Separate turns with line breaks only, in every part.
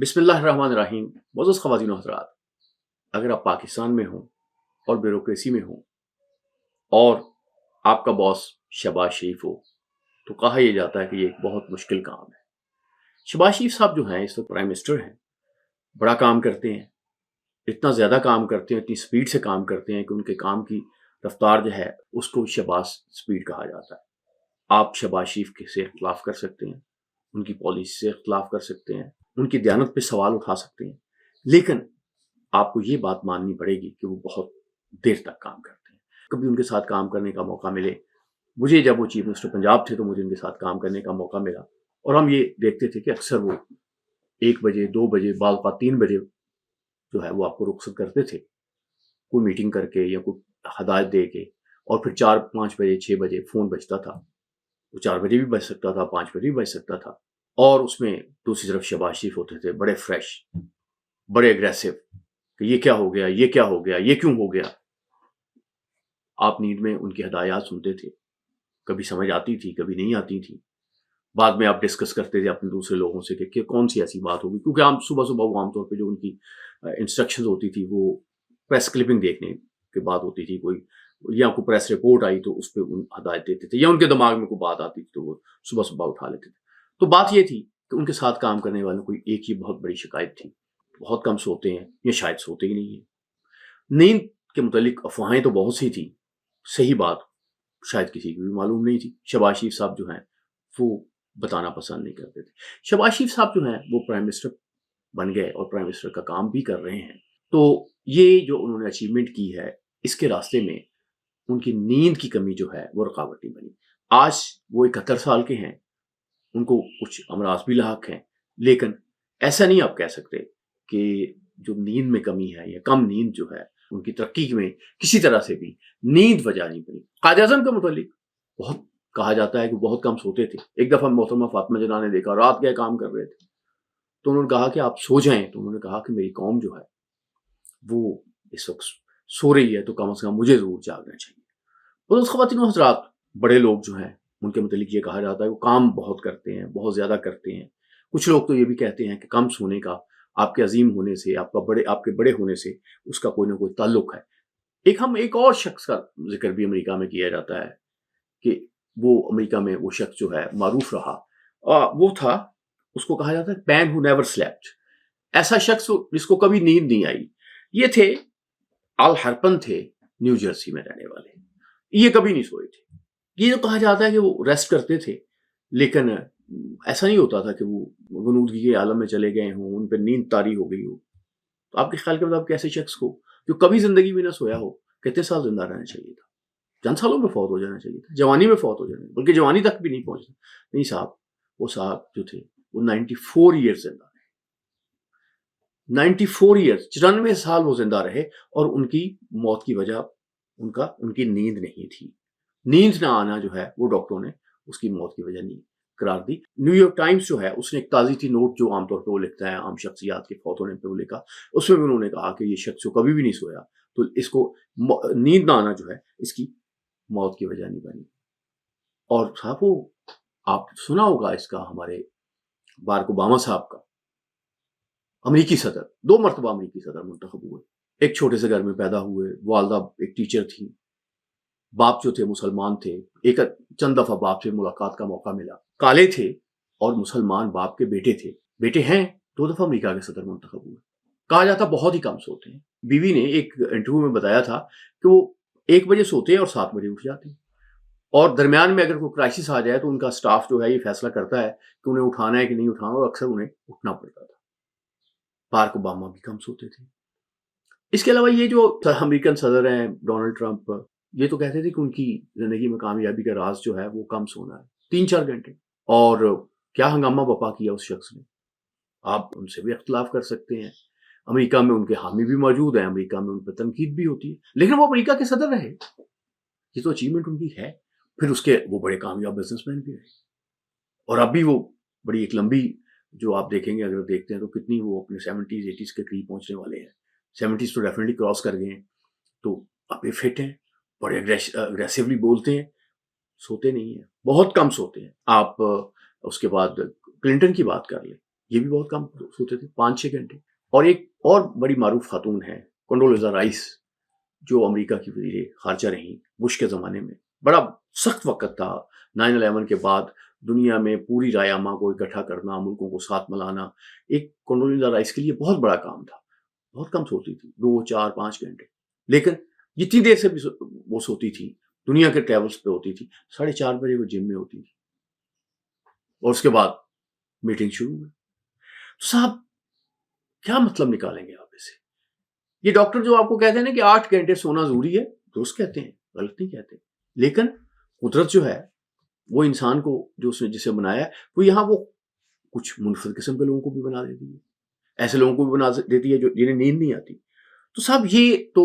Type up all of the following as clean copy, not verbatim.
بسم اللہ الرحمن الرحیم. معزز خواتین و حضرات، اگر آپ پاکستان میں ہوں اور بیوروکریسی میں ہوں اور آپ کا باس شہباز شریف ہو تو کہا یہ جاتا ہے کہ یہ ایک بہت مشکل کام ہے. شہباز شریف صاحب جو ہیں اس وقت پرائم منسٹر ہیں، بڑا کام کرتے ہیں، اتنا زیادہ کام کرتے ہیں، اتنی سپیڈ سے کام کرتے ہیں کہ ان کے کام کی رفتار جو ہے اس کو شہباز سپیڈ کہا جاتا ہے. آپ شہباز شریف سے اختلاف کر سکتے ہیں، ان کی پالیسی سے اختلاف کر سکتے ہیں، ان کی دیانت پہ سوال اٹھا سکتے ہیں، لیکن آپ کو یہ بات ماننی پڑے گی کہ وہ بہت دیر تک کام کرتے ہیں. کبھی ان کے ساتھ کام کرنے کا موقع ملے، مجھے جب وہ چیف منسٹر پنجاب تھے تو مجھے ان کے ساتھ کام کرنے کا موقع ملا، اور ہم یہ دیکھتے تھے کہ اکثر وہ 1 بجے 2 بجے بعض اوقات 3 بجے جو ہے وہ آپ کو رخصت کرتے تھے، کوئی میٹنگ کر کے یا کوئی ہدایت دے کے، اور پھر 4-5 بجے 6 بجے فون بجتا تھا. وہ 4 بجے بھی بج سکتا تھا، 5 بجے بھی بج سکتا تھا، اور اس میں دوسری طرف شہباز شریف ہوتے تھے بڑے فریش، بڑے اگریسو کہ یہ کیا ہو گیا، یہ کیا ہو گیا، یہ کیوں ہو گیا. آپ نیند میں ان کی ہدایات سنتے تھے، کبھی سمجھ آتی تھی کبھی نہیں آتی تھی. بعد میں آپ ڈسکس کرتے تھے اپنے دوسرے لوگوں سے کہ کون سی ایسی بات ہوگی، کیونکہ ہم صبح صبح وہ عام طور پہ جو ان کی انسٹرکشنز ہوتی تھی وہ پریس کلپنگ دیکھنے کے بعد ہوتی تھی، کوئی یا کوئی پریس رپورٹ آئی تو اس پہ ان ہدایت دیتے تھے، یا ان کے دماغ میں کوئی بات آتی تھی تو وہ صبح صبح اٹھا لیتے تھے. تو بات یہ تھی کہ ان کے ساتھ کام کرنے والوں کو ایک ہی بہت بڑی شکایت تھی، بہت کم سوتے ہیں یا شاید سوتے ہی نہیں ہیں. نیند کے متعلق افواہیں تو بہت سی تھی، صحیح بات شاید کسی کو بھی معلوم نہیں تھی. شہباز شریف صاحب جو ہیں وہ بتانا پسند نہیں کرتے تھے. شہباز شریف صاحب جو ہیں وہ پرائم منسٹر بن گئے اور پرائم منسٹر کا کام بھی کر رہے ہیں، تو یہ جو انہوں نے اچیومنٹ کی ہے اس کے راستے میں ان کی نیند کی کمی جو ہے وہ رکاوٹ نہیں بنی. آج وہ 71 سال کے ہیں، ان کو کچھ امراض بھی لاحق ہیں، لیکن ایسا نہیں آپ کہہ سکتے کہ جو نیند میں کمی ہے یا کم نیند جو ہے ان کی ترقی میں کسی طرح سے بھی نیند وجہ نہیں بنی. قائد اعظم کے متعلق بہت کہا جاتا ہے کہ بہت کم سوتے تھے. ایک دفعہ محترمہ فاطمہ جناح نے دیکھا رات گئے کام کر رہے تھے تو انہوں نے کہا کہ آپ سو جائیں، تو انہوں نے کہا کہ میری قوم جو ہے وہ اس وقت سو رہی ہے تو کم از کم مجھے ضرور جاگنا چاہیے. اور خواتین و حضرات، بڑے لوگ جو ہیں ان کے متعلق یہ کہا جاتا ہے وہ کام بہت کرتے ہیں، بہت زیادہ کرتے ہیں. کچھ لوگ تو یہ بھی کہتے ہیں کہ کم سونے کا آپ کے عظیم ہونے سے، آپ کے بڑے ہونے سے اس کا کوئی نہ کوئی تعلق ہے. ایک اور شخص کا ذکر بھی امریکہ میں کیا جاتا ہے کہ وہ امریکہ میں وہ شخص جو ہے معروف رہا، وہ تھا، اس کو کہا جاتا ہے مین ہو نیور سلیپٹ. ایسا شخص جس کو کبھی نیند نہیں آئی. یہ تھے آل ہرپن، تھے نیو جرسی میں رہنے والے، یہ کبھی نہیں سوئے تھے. یہ جو کہا جاتا ہے کہ وہ ریسٹ کرتے تھے، لیکن ایسا نہیں ہوتا تھا کہ وہ غنودگی کے عالم میں چلے گئے ہوں، ان پہ نیند طاری ہو گئی ہو. تو آپ کے خیال کے مطابق ایسے شخص کو جو کبھی زندگی میں نہ سویا ہو کتنے سال زندہ رہنا چاہیے تھا؟ چند سالوں میں فوت ہو جانا چاہیے تھا، جوانی میں فوت ہو جانا، بلکہ جوانی تک بھی نہیں پہنچنا. نہیں صاحب، وہ صاحب جو تھے وہ 94 ایئر زندہ رہے. 94 ایئر، 94 سال وہ زندہ رہے، اور ان کی موت کی وجہ ان کی نیند نہیں تھی. نیند نہ آنا جو ہے وہ ڈاکٹروں نے اس کی موت کی وجہ نہیں قرار دی. نیو یارک ٹائمز جو ہے اس نے ایک تازی تھی نوٹ جو عام طور پہ وہ لکھتا ہے عام شخصیات کے فوت ہونے پہ وہ لکھا، اس میں بھی انہوں نے کہا کہ یہ شخص جو کبھی بھی نہیں سویا تو اس کو نیند نہ آنا جو ہے اس کی موت کی وجہ نہیں بنی. اور صاحب وہ آپ سنا ہوگا اس کا، ہمارے بارک اوباما صاحب کا، امریکی صدر، 2 مرتبہ امریکی صدر منتخب ہوئے، ایک چھوٹے سے گھر میں پیدا ہوئے، والدہ ایک ٹیچر تھی، باپ جو تھے مسلمان تھے، ایک چند دفعہ باپ سے ملاقات کا موقع ملا، کالے تھے اور مسلمان باپ کے بیٹے تھے، بیٹے ہیں، 2 دفعہ امریکہ کے صدر منتخب ہوئے. کہا جاتا بہت ہی کم سوتے ہیں. بیوی نے ایک انٹرویو میں بتایا تھا کہ وہ 1 بجے سوتے ہیں اور 7 بجے اٹھ جاتے ہیں، اور درمیان میں اگر کوئی کرائسس آ جائے تو ان کا سٹاف جو ہے یہ فیصلہ کرتا ہے کہ انہیں اٹھانا ہے کہ نہیں اٹھانا، اور اکثر انہیں اٹھنا پڑتا تھا. بارک اوباما بھی کم سوتے تھے. اس کے علاوہ یہ جو امریکن صدر ہیں ڈونلڈ ٹرمپ، یہ تو کہتے تھے کہ ان کی زندگی میں کامیابی کا راز جو ہے وہ کم سونا ہے، 3-4 گھنٹے. اور کیا ہنگامہ بپا کیا اس شخص نے. آپ ان سے بھی اختلاف کر سکتے ہیں، امریکہ میں ان کے حامی بھی موجود ہیں، امریکہ میں ان پہ تنقید بھی ہوتی ہے، لیکن وہ امریکہ کے صدر رہے. یہ تو اچیومنٹ ان کی ہے. پھر اس کے وہ بڑے کامیاب بزنس مین بھی رہے، اور اب بھی وہ بڑی ایک لمبی، جو آپ دیکھیں گے اگر دیکھتے ہیں تو کتنی وہ اپنے 70s 80s کے قریب پہنچنے والے ہیں. 70s تو ڈیفینیٹلی کراس کر گئے ہیں. تو اب یہ فٹ ہیں، بڑے اگریسیولی بولتے ہیں، سوتے نہیں ہیں، بہت کم سوتے ہیں. آپ اس کے بعد کلنٹن کی بات کر لیں، یہ بھی بہت کم سوتے تھے، 5-6 گھنٹے. اور ایک اور بڑی معروف خاتون ہے کنڈولیزا رائس، جو امریکہ کی وزیر خارجہ رہیں بش کے زمانے میں. بڑا سخت وقت تھا 9/11 کے بعد، دنیا میں پوری رائے عامہ کو اکٹھا کرنا، ملکوں کو ساتھ ملانا، ایک کنڈولیزا رائس کے لیے بہت بڑا کام تھا. بہت کم سوتی تھی، 2-4-5 گھنٹے. لیکن جتنی دیر سے بھی وہ سوتی تھی، دنیا کے ٹریولز پہ ہوتی تھی، 4:30 بجے وہ جم میں ہوتی تھی اور اس کے بعد میٹنگ شروع ہوئی. صاحب کیا مطلب نکالیں گے آپ اسے؟ یہ ڈاکٹر جو آپ کو کہتے ہیں نا کہ 8 گھنٹے سونا ضروری ہے، درست کہتے ہیں، غلط نہیں کہتے. لیکن قدرت جو ہے وہ انسان کو جو اس نے جسے بنایا ہے، وہ یہاں وہ کچھ منفرد قسم کے لوگوں کو بھی بنا دیتی ہے، ایسے لوگوں کو بھی بنا دیتی ہے جو جنہیں نیند نہیں آتی. تو صاحب یہ تو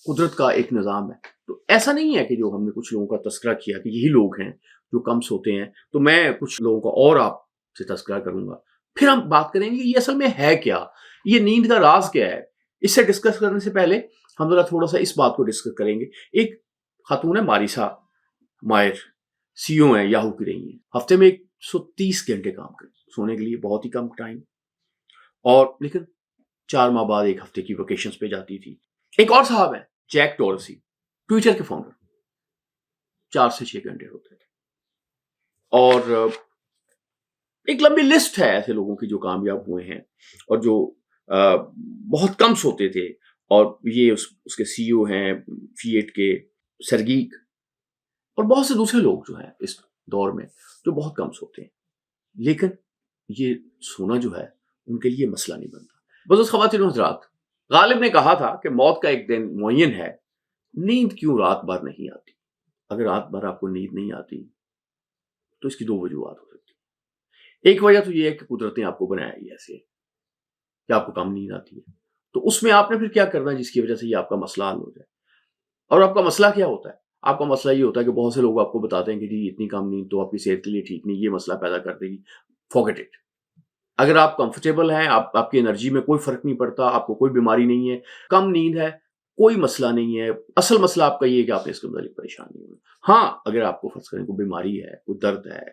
قدرت کا ایک نظام ہے. تو ایسا نہیں ہے کہ جو ہم نے کچھ لوگوں کا تذکرہ کیا کہ یہی لوگ ہیں جو کم سوتے ہیں، تو میں کچھ لوگوں کا اور آپ سے تذکرہ کروں گا. پھر ہم بات کریں گے یہ اصل میں ہے کیا، یہ نیند کا راز کیا ہے. اس سے ڈسکس کرنے سے پہلے ہم ذرا تھوڑا سا اس بات کو ڈسکس کریں گے. ایک خاتون ہے ماریسا مائر، سی او ہیں یاہو کی رہی ہیں، ہفتے میں 130 گھنٹے کام کریں، سونے کے لیے بہت ہی کم ٹائم. اور لیکن 4 ماہ بعد ایک ہفتے کی ویکیشنز پہ جاتی تھی. ایک اور صاحب ہیں جیک ڈورسی، ٹویٹر کے فاؤنڈر، 4 سے 6 گھنٹے ہوتے تھے. اور ایک لمبی لسٹ ہے ایسے لوگوں کی جو کامیاب ہوئے ہیں اور جو بہت کم سوتے تھے. اور یہ اس کے سی او ہیں فیٹ کے سرگیک، اور بہت سے دوسرے لوگ جو ہیں اس دور میں جو بہت کم سوتے ہیں. لیکن یہ سونا جو ہے ان کے لیے مسئلہ نہیں بنتا. بزرگ خواتین و حضرات، غالب نے کہا تھا کہ موت کا ایک دن معین ہے. نیند کیوں رات بھر نہیں آتی؟ اگر رات بھر آپ کو نیند نہیں آتی تو اس کی 2 وجوہات ہو سکتی. ایک وجہ تو یہ ہے کہ قدرت نے آپ کو بنایا ہی ایسے کہ آپ کو کم نیند آتی ہے. تو اس میں آپ نے پھر کیا کرنا ہے جس کی وجہ سے یہ آپ کا مسئلہ حل ہو جائے. اور آپ کا مسئلہ کیا ہوتا ہے؟ آپ کا مسئلہ یہ ہوتا ہے کہ بہت سے لوگ آپ کو بتاتے ہیں کہ جی اتنی کم نیند تو آپ کی صحت کے لیے ٹھیک نہیں، یہ مسئلہ پیدا کر دے گی. Forget it. اگر آپ کمفرٹیبل ہیں، آپ کی انرجی میں کوئی فرق نہیں پڑتا، آپ کو کوئی بیماری نہیں ہے، کم نیند ہے، کوئی مسئلہ نہیں ہے. اصل مسئلہ آپ کا یہ ہے کہ آپ نے اس کے متعلق پریشان نہیں ہونا. ہاں اگر آپ کو فرض کریں کوئی بیماری ہے، کوئی درد ہے،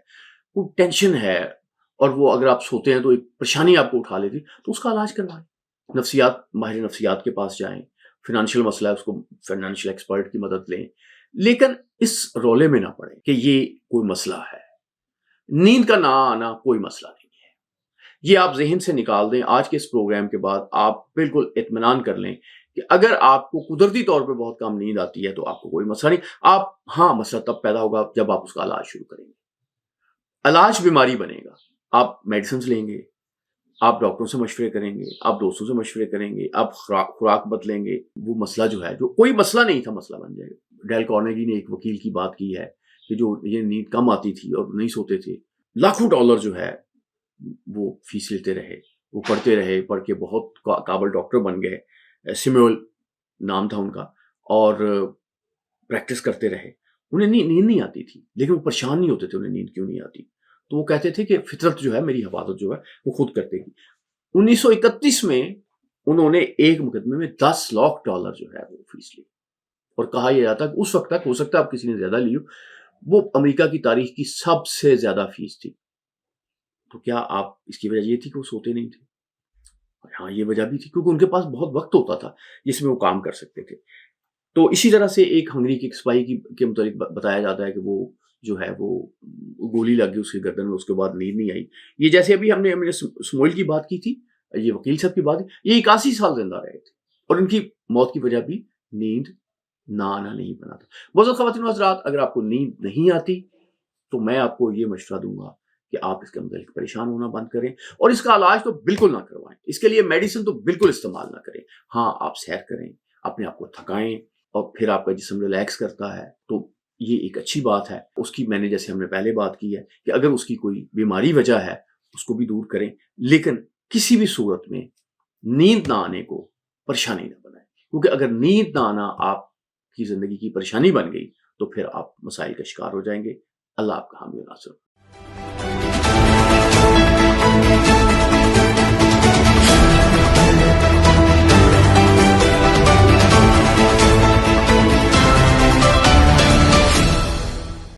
کوئی ٹینشن ہے، اور وہ اگر آپ سوتے ہیں تو ایک پریشانی آپ کو اٹھا لیتی، تو اس کا علاج کروائیں. ماہر نفسیات کے پاس جائیں. فائنینشیل مسئلہ ہے، اس کو فائنینشیل ایکسپرٹ کی مدد لیں. لیکن اس رولے میں نہ پڑیں کہ یہ کوئی مسئلہ ہے. نیند کا نہ آنا کوئی مسئلہ نہیں ہے. یہ آپ ذہن سے نکال دیں. آج کے اس پروگرام کے بعد آپ بالکل اطمینان کر لیں کہ اگر آپ کو قدرتی طور پہ بہت کم نیند آتی ہے تو آپ کو کوئی مسئلہ نہیں. ہاں مسئلہ تب پیدا ہوگا جب آپ اس کا علاج شروع کریں گے. علاج بیماری بنے گا. آپ میڈیسنز لیں گے، آپ ڈاکٹروں سے مشورے کریں گے، آپ دوستوں سے مشورے کریں گے، آپ خوراک بدلیں گے. وہ مسئلہ جو ہے، جو کوئی مسئلہ نہیں تھا، مسئلہ بن جائے گا. ڈیل کارنیگی نے ایک وکیل کی بات کی ہے کہ جو یہ نیند کم آتی تھی اور نہیں سوتے تھے، لاکھوں ڈالر جو ہے وہ فیس لیتے رہے، وہ پڑھتے رہے، پڑھ کے بہت قابل ڈاکٹر بن گئے. سیموئل نام تھا ان کا. اور پریکٹس کرتے رہے. انہیں نیند نہیں آتی تھی، لیکن وہ پریشان نہیں ہوتے تھے انہیں نیند کیوں نہیں آتی. تو وہ کہتے تھے کہ فطرت جو ہے، میری حفاظت جو ہے وہ خود کرتے گی. 1931 میں انہوں نے ایک مقدمے میں $10 لاکھ جو ہے وہ فیس لی. اور کہا یہ جاتا کہ اس وقت تک، ہو سکتا ہے اب کسی نے زیادہ لی ہو، وہ امریکہ کی تاریخ کی سب سے زیادہ فیس تھی. تو کیا آپ اس کی وجہ یہ تھی کہ وہ سوتے نہیں تھے؟ ہاں یہ وجہ بھی تھی کیونکہ ان کے پاس بہت وقت ہوتا تھا جس میں وہ کام کر سکتے تھے. تو اسی طرح سے ایک ہنگری کے سپاہی کے متعلق بتایا جاتا ہے کہ وہ جو ہے وہ گولی لگ گئی اس کی گردن میں، اس کے بعد نیند نہیں آئی. یہ جیسے ابھی ہم نے سموئیل کی بات کی تھی، یہ وکیل صاحب کی بات کی، یہ 81 سال زندہ رہے تھے اور ان کی موت کی وجہ بھی نیند نہ آنا نہیں بنا تھا. بہت خواتین و حضرات، اگر آپ کو نیند نہیں آتی تو میں آپ کو یہ مشورہ دوں گا کہ آپ اس کے متعلق پریشان ہونا بند کریں اور اس کا علاج تو بالکل نہ کروائیں. اس کے لیے میڈیسن تو بالکل استعمال نہ کریں. ہاں آپ سیر کریں، اپنے آپ کو تھکائیں، اور پھر آپ کا جسم ریلیکس کرتا ہے تو یہ ایک اچھی بات ہے. اس کی میں نے جیسے ہم نے پہلے بات کی ہے کہ اگر اس کی کوئی بیماری وجہ ہے اس کو بھی دور کریں، لیکن کسی بھی صورت میں نیند نہ آنے کو پریشانی نہ بنائیں. کیونکہ اگر نیند نہ آنا آپ کی زندگی کی پریشانی بن گئی تو پھر آپ مسائل کا شکار ہو جائیں گے. اللہ آپ کا حامی و ناصر.